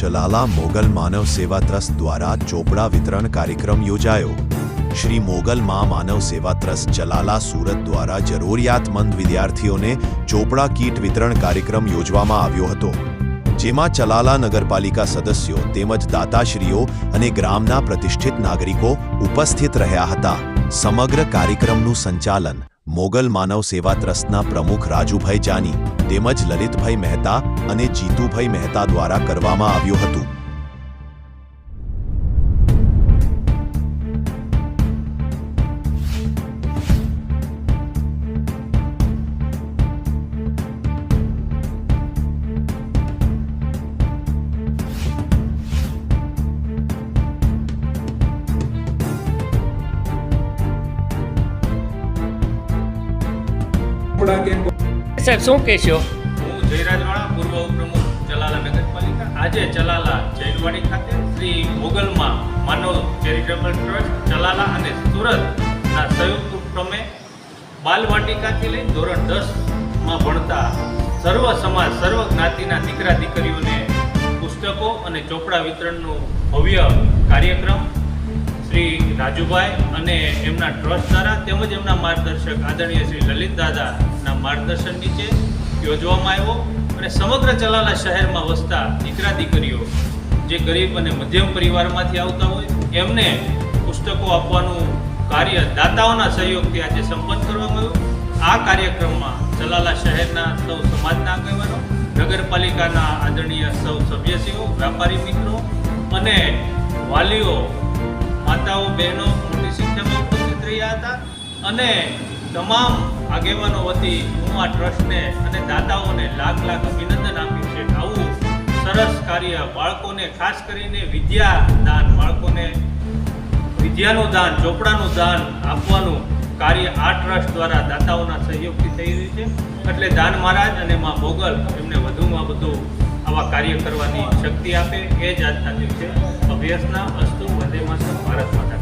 ચલાલા મોગલ માનવ સેવા ટ્રસ્ટ દ્વારા ચોપડા વિતરણ કાર્યક્રમ યોજાયો। શ્રી મોગલ માં માનવ સેવા ટ્રસ્ટ ચલાલા સુરત દ્વારા જરૂરિયાતમંદ વિદ્યાર્થીઓને ચોપડા કીટ વિતરણ કાર્યક્રમ યોજવામાં આવ્યો હતો, જેમાં ચલાલા નગરપાલિકા સદસ્યો તેમજ દાતાશ્રીઓ અને ગ્રામના પ્રતિષ્ઠિત નાગરિકો ઉપસ્થિત રહ્યા હતા। સમગ્ર કાર્યક્રમનું સંચાલન મોગલ માનવ સેવા ટ્રસ્ટના પ્રમુખ રાજુભાઈ જાની તેમજ લલિતભાઈ મહેતા અને જીતુભાઈ મહેતા દ્વારા કરવામાં આવ્યું હતું। સાહેબ શું કહેશો? હું જયરાજવાળા, પૂર્વ ઉપપ્રમુખ ચલાલા નગરપાલિકા। આજે ચલાલા જૈનવાડી ખાતે શ્રી મોગલમાં માનવ ચેરિટેબલ ટ્રસ્ટ ચલાલા અને સુરતના સંયુક્ત ઉપક્રમે બાલવાટિકાથી લઈ ધોરણ 10માં ભણતા સર્વ સમાજ સર્વ જ્ઞાતિના દીકરા દીકરીઓને પુસ્તકો અને ચોપડા વિતરણનું ભવ્ય કાર્યક્રમ શ્રી રાજુભાઈ અને એમના ટ્રસ્ટ દ્વારા તેમજ એમના માર્ગદર્શક આદરણીય શ્રી લલિત દાદાના માર્ગદર્શન નીચે યોજવામાં આવ્યો અને સમગ્ર ચલાલા શહેરમાં વસતા દીકરા દીકરીઓ જે ગરીબ અને મધ્યમ પરિવારમાંથી આવતા હોય એમને પુસ્તકો આપવાનું કાર્ય દાતાઓના સહયોગથી આજે સંપન્ન કરવામાં આવ્યું। આ કાર્યક્રમમાં ચલાલા શહેરના સૌ સમાજના આગેવાનો, નગરપાલિકાના આદરણીય સૌ સભ્યશ્રીઓ, વ્યાપારી મિત્રો અને વાલીઓ, માતાઓ, બહેનો મોટી સંખ્યામાં ઉપસ્થિત રહ્યા હતા અને તમામ આગેવાનો વતી હું આ ટ્રસ્ટને અને દાતાઓને લાખ લાખ અભિનંદન આપ્યું છે। આવું સરસ કાર્ય બાળકોને, ખાસ કરીને વિદ્યાદાન, બાળકોને વિદ્યાનું દાન, ચોપડાનું દાન આપવાનું કાર્ય આ ટ્રસ્ટ દ્વારા દાતાઓના સહયોગથી થઈ રહ્યું છે। એટલે દાન મહારાજ અને માં મોગલ એમને વધુમાં વધુ આવા કાર્ય કરવાની શક્તિ આપે, એ જ આજના દિવસે અભ્યાસના અસ્તુ વંદે માતરમ, ભારત માતા।